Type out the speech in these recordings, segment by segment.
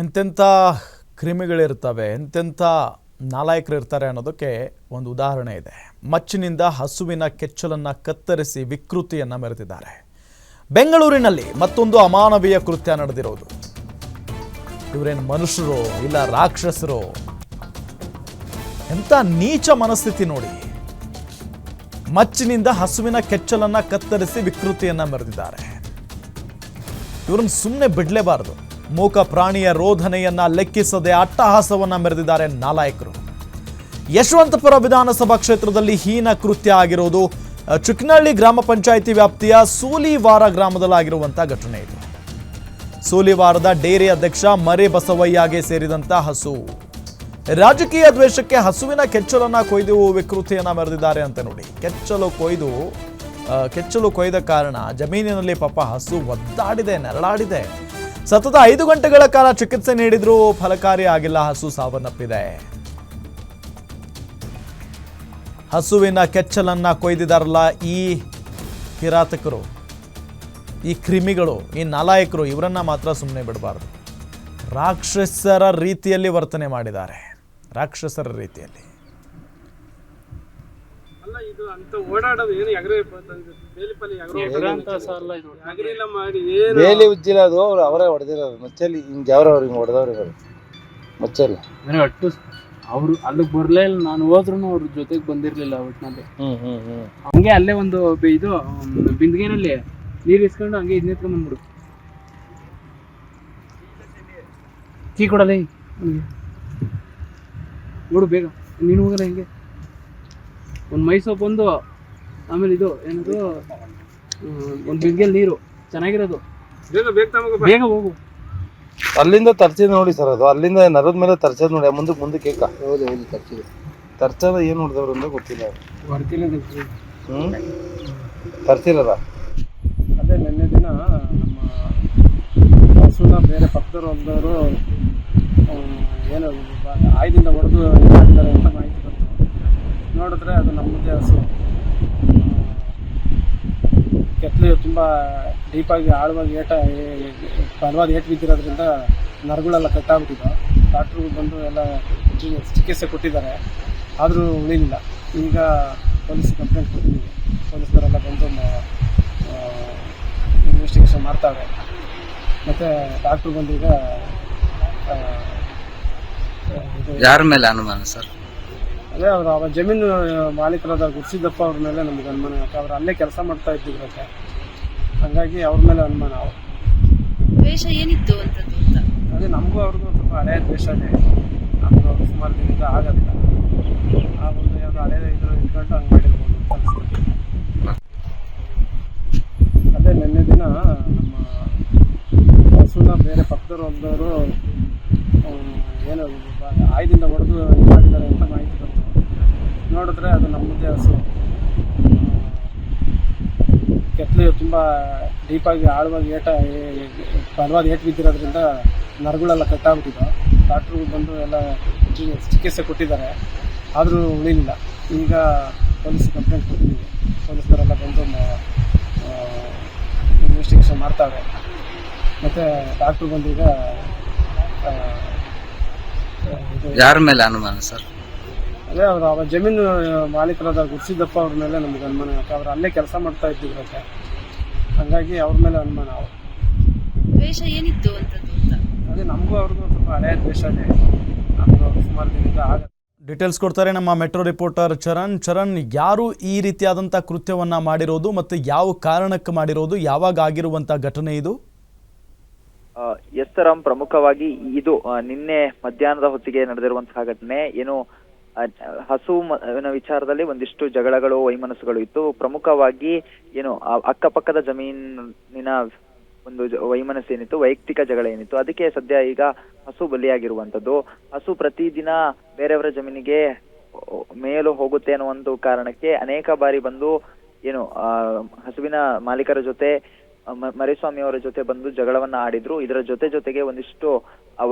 ಎಂತೆಂಥ ಕ್ರಿಮಿಗಳಿರ್ತವೆ, ಎಂತೆಂಥ ನಾಲಾಯಕರು ಇರ್ತಾರೆ ಅನ್ನೋದಕ್ಕೆ ಒಂದು ಉದಾಹರಣೆ ಇದೆ. ಮಚ್ಚಿನಿಂದ ಹಸುವಿನ ಕೆಚ್ಚಲನ್ನು ಕತ್ತರಿಸಿ ವಿಕೃತಿಯನ್ನು ಮೆರೆದಿದ್ದಾರೆ. ಬೆಂಗಳೂರಿನಲ್ಲಿ ಮತ್ತೊಂದು ಅಮಾನವೀಯ ಕೃತ್ಯ ನಡೆದಿರೋದು. ಇವರೇನು ಮನುಷ್ಯರು ಇಲ್ಲ ರಾಕ್ಷಸರು? ಎಂಥ ನೀಚ ಮನಸ್ಥಿತಿ ನೋಡಿ. ಮಚ್ಚಿನಿಂದ ಹಸುವಿನ ಕೆಚ್ಚಲನ್ನು ಕತ್ತರಿಸಿ ವಿಕೃತಿಯನ್ನು ಮೆರೆದಿದ್ದಾರೆ. ಇವರನ್ನು ಸುಮ್ಮನೆ ಬಿಡಲೇಬಾರದು. ಮೂಕ ಪ್ರಾಣಿಯ ರೋಧನೆಯನ್ನ ಲೆಕ್ಕಿಸದೆ ಅಟ್ಟಹಾಸವನ್ನ ಮೆರೆದಿದ್ದಾರೆ ನಾಲಾಯಕರು. ಯಶವಂತಪುರ ವಿಧಾನಸಭಾ ಕ್ಷೇತ್ರದಲ್ಲಿ ಹೀನ ಕೃತ್ಯ ಆಗಿರೋದು ಚಿಕ್ಕನಹಳ್ಳಿ ಗ್ರಾಮ ಪಂಚಾಯಿತಿ ವ್ಯಾಪ್ತಿಯ ಸೂಲಿವಾರ ಗ್ರಾಮದಲ್ಲಾಗಿರುವಂತಹ ಘಟನೆ ಇದು. ಸೂಲಿವಾರದ ಡೇರಿ ಅಧ್ಯಕ್ಷ ಮರೆ ಬಸವಯ್ಯಗೆ ಸೇರಿದಂತ ಹಸು. ರಾಜಕೀಯ ದ್ವೇಷಕ್ಕೆ ಹಸುವಿನ ಕೆಚ್ಚಲನ್ನ ಕೊಯ್ದು ವಿಕೃತಿಯನ್ನ ಮೆರೆದಿದ್ದಾರೆ ಅಂತ ನೋಡಿ. ಕೆಚ್ಚಲು ಕೊಯ್ದ ಕಾರಣ ಜಮೀನಿನಲ್ಲಿ ಪಾಪ ಹಸು ಒದ್ದಾಡಿದೆ, ನೆರಳಾಡಿದೆ. ಸತತ 5 ಗಂಟೆಗಳ ಕಾಲ ಚಿಕಿತ್ಸೆ ನೀಡಿದ್ರೂ ಫಲಕಾರಿ ಆಗಿಲ್ಲ. ಹಸು ಸಾವನ್ನಪ್ಪಿದೆ. ಹಸುವಿನ ಕೆಚ್ಚಲನ್ನ ಕೊಯ್ದಿದಾರಲ್ಲ ಈ ಕಿರಾತಕರು, ಈ ಕ್ರಿಮಿಗಳು, ಈ ನಾಲಾಯಕರು, ಇವರನ್ನ ಮಾತ್ರ ಸುಮ್ಮನೆ ಬಿಡಬಾರದು. ರಾಕ್ಷಸರ ರೀತಿಯಲ್ಲಿ ವರ್ತನೆ ಮಾಡಿದ್ದಾರೆ. ರಾಕ್ಷಸರ ರೀತಿಯಲ್ಲಿ. ಬೇಲಿ ಉಜ್ಜಿರೋದು ಅವ್ರು ಅವರೇ ಹೊಡೆದಿರೋದು. ಮಚ್ಚಲ್ಲಿ ಹಿಂಗೆ ಅವ್ರಿಗೆ ಹೊಡೆದವ್ರಿಗೆ ಮಚ್ಚಲ್ಲಿ ಅಟ್ಟು ಅವ್ರು ಅಲ್ಲಿಗೆ ಬರ್ಲೇ ಇಲ್ಲ. ನಾನು ಹೋದ್ರು ಅವ್ರ ಜೊತೆಗೆ ಬಂದಿರ್ಲಿಲ್ಲ ಒಟ್ಟಿನಲ್ಲಿ. ಹಂಗೆ ಅಲ್ಲೇ ಒಂದು ಇದು ಬಿಂದಿಗೆನಲ್ಲಿ ನೀರು ಇಸ್ಕೊಂಡು ಹಂಗೆ ಇದ್ ನಿಂತ್ಕೊಂಡ್ ಬಂದ್ಬಿಡು. ಕೀ ಕೊಡಲ್ಲ ನೋಡು ಬೇಗ. ನೀನು ಹೋಗಲ್ಲ ಹಿಂಗೆ ಒಂದು ಮೈಸೋಪ್ ಒಂದು, ಆಮೇಲೆ ಇದು ಏನದು ಒಂದು ಬಿಂದಿಗೆಯಲ್ಲಿ ನೀರು ಚೆನ್ನಾಗಿರೋದು. ಬೇಗ ಹೋಗು. ಅಲ್ಲಿಂದ ತರ್ಸಿದ್ ನೋಡಿ ಸರ್. ಅದು ಅಲ್ಲಿಂದ ನರದ ಮೇಲೆ ತರ್ಸದ್ ನೋಡಿ. ಮುಂದಕ್ಕೆ ಕೇಕ ತರ್ಸದ ಏನು ನೋಡಿದವ್ರು ಅಂತ ಗೊತ್ತಿಲ್ಲ. ತರ್ಸಿರದ ಅದೇ ನಿನ್ನೆ ದಿನ ನಮ್ಮ ಹಸುನ ಬೇರೆ ಪಕ್ಕದವ್ರು ಒಂದವರು ಏನು ಆಯುಧದಿಂದ ಹೊಡೆದು ಮಾಡಿದ್ದಾರೆ ಅಂತ ಮಾಹಿತಿ ಬಂತು. ನೋಡಿದ್ರೆ ಅದು ನಮ್ಮದೇ ಹಸು. ಕೆತ್ತಲು ತುಂಬ ಡೀಪಾಗಿ ಆಳವಾಗಿ ಬಲವಾದ ಏಟು ಬಿದ್ದಿರೋದ್ರಿಂದ ನರಗಳೆಲ್ಲ ಕಟ್ಟಾಗ್ಬಿಟ್ಟಿದೆ. ಡಾಕ್ಟ್ರು ಬಂದು ಎಲ್ಲ ಚಿಕಿತ್ಸೆ ಕೊಟ್ಟಿದ್ದಾರೆ, ಆದರೂ ಉಳಿಲಿಲ್ಲ. ಈಗ ಪೊಲೀಸ್ ಕಂಪ್ಲೇಂಟ್ ಕೊಟ್ಟಿದ್ದೀವಿ. ಪೊಲೀಸರೆಲ್ಲ ಬಂದು ಇನ್ವೆಸ್ಟಿಗೇಷನ್ ಮಾಡ್ತಾವೆ. ಮತ್ತು ಡಾಕ್ಟ್ರು ಬಂದು ಈಗ ಯಾರ ಮೇಲೆ ಅನುಮಾನ ಸರ್? ಅದೇ ಅವ್ರ ಜಮೀನು ಮಾಲೀಕರಾದ ಗುರ್ಸಿದ್ದಪ್ಪ ಅವ್ರ ಮೇಲೆ ನಮ್ಗೆ ಅನುಮಾನ. ಯಾಕೆ ಅವ್ರು ಅಲ್ಲೇ ಕೆಲಸ ಮಾಡ್ತಾ ಇದ್ದಿದ್ರಕ್ಕೆ, ಹಂಗಾಗಿ ಅವ್ರ ಮೇಲೆ ಅನುಮಾನ. ದ್ವೇಷ ಏನಿತ್ತು ಅಂತದ್ದು ಅಂತ ಅದೇ ನಮಗೂ ಅವ್ರಿಗೂ ಸ್ವಲ್ಪ ಹಳೆಯ ದ್ವೇಷನೇ. ನಮಗೂ ಅವ್ರು ಸುಮಾರು ದಿನದಿಂದ ಆಗೋದಿಲ್ಲ. ಆ ಒಂದು ಯಾವುದೋ ಹಳೆಯ ಇದ್ರು ಇಟ್ಕೊಂಡು ಹಂಗೆ ಮಾಡಿರ್ಬೋದು ಅನಿಸ್ತು. ಅದೇ ನಿನ್ನೆ ದಿನ ನಮ್ಮ ಹಸುನ ಬೇರೆ ಪಕ್ಕದವ್ರು ಒಂದವರು ಏನು ಆಯುಧದಿಂದ ಹೊಡೆದು ಮಾಡಿದ್ದಾರೆ ಅಂತ ಮಾಹಿತಿ ಬಂತು. ನೋಡಿದ್ರೆ ಅದು ನಮ್ಮದೇ ಹಸು. ಕೆತ್ತಲು ತುಂಬ ಡೀಪಾಗಿ ಆಳವಾಗಿ ಬಲವಾದ ಏಟು ಬಿದ್ದಿರೋದ್ರಿಂದ ನರಗಳೆಲ್ಲ ಕಟ್ಟಾಗ್ಬಿಟ್ಟಿದೆ. ಡಾಕ್ಟ್ರು ಬಂದು ಎಲ್ಲ ಚಿಕಿತ್ಸೆ ಕೊಟ್ಟಿದ್ದಾರೆ, ಆದರೂ ಉಳಿಲಿಲ್ಲ. ಈಗ ಪೊಲೀಸ್ ಕಂಪ್ಲೇಂಟ್ ಕೊಟ್ಟಿದ್ದೀವಿ. ಪೊಲೀಸರೆಲ್ಲ ಬಂದು ಇನ್ವೆಸ್ಟಿಗೇಷನ್ ಮಾಡ್ತಾವೆ. ಮತ್ತು ಡಾಕ್ಟ್ರು ಬಂದು ಈಗ ಯಾರ ಮೇಲೆ ಅನುಮಾನ ಸರ್? ಅದೇ ಅವ್ರ ಜಮೀನು ಮಾಲೀಕರಾದ ಗುರ್ಸಿದ್ದಪ್ಪ ಅವ್ರ ಮೇಲೆ ನಮ್ಗೆ ಅನುಮಾನ. ಯಾಕೆ ಅವ್ರು ಅಲ್ಲೇ ಕೆಲಸ ಮಾಡ್ತಾ ಇದ್ದಿದ್ರಕ್ಕೆ, ಹಂಗಾಗಿ ಅವ್ರ ಮೇಲೆ ಅನುಮಾನ. ದ್ವೇಷ ಏನಿತ್ತು ಅಂತದ್ದು ಅಂತ ಅದೇ ನಮಗೂ ಅವ್ರಿಗೂ ಸ್ವಲ್ಪ ಹಳೆಯ ದ್ವೇಷನೇ. ನಮಗೂ ಅವ್ರು ಸುಮಾರು ದಿನದಿಂದ ಡೀಟೇಲ್ಸ್ ಕೊಡ್ತಾರೆ ನಮ್ಮ ಮೆಟ್ರೋ ರಿಪೋರ್ಟರ್ ಚರಣ್. ಯಾರು ಈ ರೀತಿಯಾದಂಥ ಕೃತ್ಯವನ್ನ ಮಾಡಿರೋದು ಮತ್ತು ಯಾವ ಕಾರಣಕ್ಕೆ ಮಾಡಿರೋದು, ಯಾವಾಗ ಆಗಿರುವಂಥ ಘಟನೆ ಇದು? ಎಸ್ ಸರ್, ಪ್ರಮುಖವಾಗಿ ಇದು ನಿನ್ನೆ ಮಧ್ಯಾಹ್ನದ ಹೊತ್ತಿಗೆ ನಡೆದಿರುವಂತಹ ಘಟನೆ. ಏನು ಹಸು ವಿಚಾರದಲ್ಲಿ ಒಂದಿಷ್ಟು ಜಗಳಗಳು, ವೈಮನಸ್ಸುಗಳು ಇತ್ತು. ಪ್ರಮುಖವಾಗಿ ಏನು ಅಕ್ಕಪಕ್ಕದ ಜಮೀನಿನ ಒಂದು ವೈಮನಸ್ಸು ಏನಿತ್ತು, ವೈಯಕ್ತಿಕ ಜಗಳ ಏನಿತ್ತು, ಅದಕ್ಕೆ ಸದ್ಯ ಈಗ ಹಸು ಬಲಿಯಾಗಿರುವಂತದ್ದು. ಹಸು ಪ್ರತಿದಿನ ಬೇರೆಯವರ ಜಮೀನಿಗೆ ಮೇಲು ಹೋಗುತ್ತೆ ಅನ್ನೋ ಒಂದು ಕಾರಣಕ್ಕೆ ಅನೇಕ ಬಾರಿ ಬಂದು ಏನು ಹಸುವಿನ ಮಾಲೀಕರ ಜೊತೆ ಮರಿಸ್ವಾಮಿ ಅವರ ಜೊತೆ ಬಂದು ಜಗಳವನ್ನ ಆಡಿದ್ರು. ಇದರ ಜೊತೆಗೆ ಒಂದಿಷ್ಟು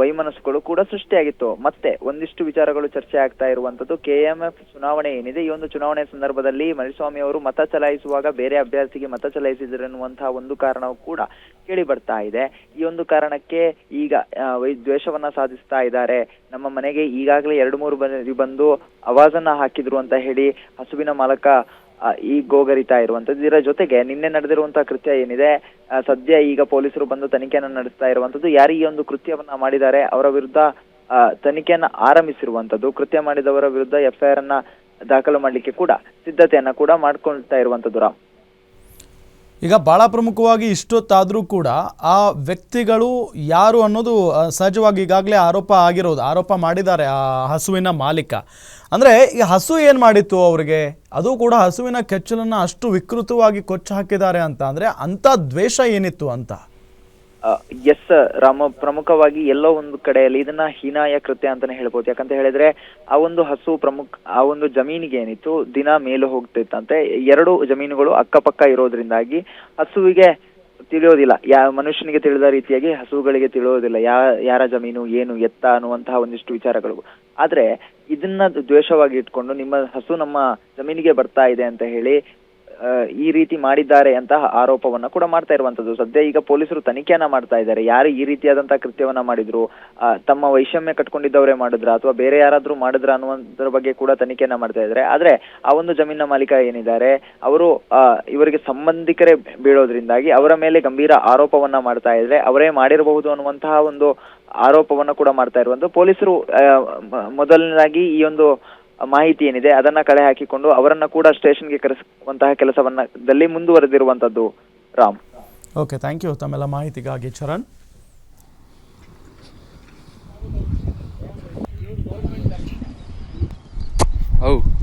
ವೈಮನಸ್ಸುಗಳು ಕೂಡ ಸೃಷ್ಟಿಯಾಗಿತ್ತು. ಮತ್ತೆ ಒಂದಿಷ್ಟು ವಿಚಾರಗಳು ಚರ್ಚೆ ಆಗ್ತಾ ಇರುವಂತದ್ದು KMF ಚುನಾವಣೆ ಏನಿದೆ, ಈ ಒಂದು ಚುನಾವಣೆ ಸಂದರ್ಭದಲ್ಲಿ ಮರಿಸ್ವಾಮಿ ಅವರು ಮತ ಚಲಾಯಿಸುವಾಗ ಬೇರೆ ಅಭ್ಯರ್ಥಿಗೆ ಮತ ಚಲಾಯಿಸಿದ್ರು ಎನ್ನುವಂತಹ ಒಂದು ಕಾರಣವೂ ಕೂಡ ಕೇಳಿ ಬರ್ತಾ ಇದೆ. ಈ ಒಂದು ಕಾರಣಕ್ಕೆ ಈಗ ದ್ವೇಷವನ್ನ ಸಾಧಿಸ್ತಾ ಇದ್ದಾರೆ. ನಮ್ಮ ಮನೆಗೆ ಈಗಾಗಲೇ 2-3 ಬಾರಿ ಬಂದು ಆವಾಜನ್ನ ಹಾಕಿದ್ರು ಅಂತ ಹೇಳಿ ಹಸುವಿನ ಮಾಲಕ ಈ ಗೋಗರಿತಾ ಇರುವಂತದ್ದು. ಇದರ ಜೊತೆಗೆ ನಿನ್ನೆ ನಡೆದಿರುವಂತಹ ಕೃತ್ಯ ಏನಿದೆ, ಸದ್ಯ ಈಗ ಪೊಲೀಸರು ಬಂದು ತನಿಖೆಯನ್ನು ನಡೆಸ್ತಾ ಇರುವಂತದ್ದು. ಯಾರು ಈ ಒಂದು ಕೃತ್ಯವನ್ನ ಮಾಡಿದ್ದಾರೆ ಅವರ ವಿರುದ್ಧ ತನಿಖೆಯನ್ನ ಆರಂಭಿಸಿರುವಂತದ್ದು. ಕೃತ್ಯ ಮಾಡಿದವರ ವಿರುದ್ಧ FIR ಅನ್ನ ದಾಖಲು ಮಾಡ್ಲಿಕ್ಕೆ ಕೂಡ ಸಿದ್ಧತೆಯನ್ನ ಕೂಡ ಮಾಡ್ಕೊಳ್ತಾ ಇರುವಂತದ್ದು. ರಾಮ್, ಈಗ ಭಾಳ ಪ್ರಮುಖವಾಗಿ ಇಷ್ಟೊತ್ತಾದರೂ ಕೂಡ ಆ ವ್ಯಕ್ತಿಗಳು ಯಾರು ಅನ್ನೋದು ಸಹಜವಾಗಿ ಈಗಾಗಲೇ ಆರೋಪ ಮಾಡಿದ್ದಾರೆ ಆ ಹಸುವಿನ ಮಾಲೀಕ. ಅಂದರೆ ಈ ಹಸು ಏನು ಮಾಡಿತ್ತು ಅವರಿಗೆ, ಅದು ಕೂಡ ಹಸುವಿನ ಕೆಚ್ಚಲನ್ನು ಅಷ್ಟು ವಿಕೃತವಾಗಿ ಕೊಚ್ಚಿ ಹಾಕಿದ್ದಾರೆ ಅಂತ ಅಂದರೆ ಅಂಥ ದ್ವೇಷ ಏನಿತ್ತು ಅಂತ. ಎಸ್ ರಾಮ, ಪ್ರಮುಖವಾಗಿ ಎಲ್ಲೋ ಒಂದು ಕಡೆಯಲ್ಲಿ ಇದನ್ನ ಹೀನಾಯ ಕೃತ್ಯ ಅಂತಾನೆ ಹೇಳ್ಬೋದು. ಯಾಕಂತ ಹೇಳಿದ್ರೆ ಆ ಒಂದು ಹಸು ಆ ಒಂದು ಜಮೀನಿಗೆ ಏನಿತ್ತು ದಿನ ಮೇಲು ಹೋಗ್ತಿತ್ತಂತೆ. 2 ಜಮೀನುಗಳು ಅಕ್ಕಪಕ್ಕ ಇರೋದ್ರಿಂದಾಗಿ ಹಸುವಿಗೆ ತಿಳಿಯೋದಿಲ್ಲ, ಮನುಷ್ಯನಿಗೆ ತಿಳಿದ ರೀತಿಯಾಗಿ ಹಸುಗಳಿಗೆ ತಿಳಿಯೋದಿಲ್ಲ ಯಾರ ಜಮೀನು ಏನು ಎತ್ತ ಅನ್ನುವಂತಹ ಒಂದಿಷ್ಟು ವಿಚಾರಗಳು. ಆದ್ರೆ ಇದನ್ನ ದ್ವೇಷವಾಗಿ ಇಟ್ಕೊಂಡು ನಿಮ್ಮ ಹಸು ನಮ್ಮ ಜಮೀನಿಗೆ ಬರ್ತಾ ಇದೆ ಅಂತ ಹೇಳಿ ಈ ರೀತಿ ಮಾಡಿದ್ದಾರೆ ಅಂತ ಆರೋಪವನ್ನ ಕೂಡ ಮಾಡ್ತಾ ಇರುವಂತದ್ದು. ಸದ್ಯ ಈಗ ಪೊಲೀಸರು ತನಿಖೆಯನ್ನ ಮಾಡ್ತಾ ಇದ್ದಾರೆ. ಯಾರು ಈ ರೀತಿಯಾದಂತಹ ಕೃತ್ಯವನ್ನ ಮಾಡಿದ್ರು, ತಮ್ಮ ವೈಷಮ್ಯ ಕಟ್ಕೊಂಡಿದ್ದವರೇ ಮಾಡಿದ್ರ ಅಥವಾ ಬೇರೆ ಯಾರಾದ್ರೂ ಮಾಡಿದ್ರ ಅನ್ನುವಂದ್ರ ಬಗ್ಗೆ ಕೂಡ ತನಿಖೆಯನ್ನ ಮಾಡ್ತಾ ಇದ್ದಾರೆ. ಆದ್ರೆ ಆ ಒಂದು ಜಮೀನಿನ ಮಾಲೀಕ ಏನಿದ್ದಾರೆ ಅವರು ಇವರಿಗೆ ಸಂಬಂಧಿಕರೇ ಬೀಳೋದ್ರಿಂದಾಗಿ ಅವರ ಮೇಲೆ ಗಂಭೀರ ಆರೋಪವನ್ನ ಮಾಡ್ತಾ ಇದ್ರೆ ಅವರೇ ಮಾಡಿರಬಹುದು ಅನ್ನುವಂತಹ ಒಂದು ಆರೋಪವನ್ನ ಕೂಡ ಮಾಡ್ತಾ ಇರುವಂತ ಪೊಲೀಸರು. ಮೊದಲನೇದಾಗಿ ಈ ಒಂದು ಮಾಹಿತಿ ಏನಿದೆ ಅದನ್ನ ಕಳೆ ಹಾಕಿಕೊಂಡು ಅವರನ್ನ ಕೂಡ ಸ್ಟೇಷನ್ಗೆ ಕರೆಸುವಂತಹ ಕೆಲಸವನ್ನ ಮುಂದುವರೆದಿರುವಂತದ್ದು. ರಾಮ್, ಓಕೆ, ಥ್ಯಾಂಕ್ ಯು ತಮ್ಮೆಲ್ಲ ಮಾಹಿತಿಗಾಗಿ ಚರಣ್. ಹೌದು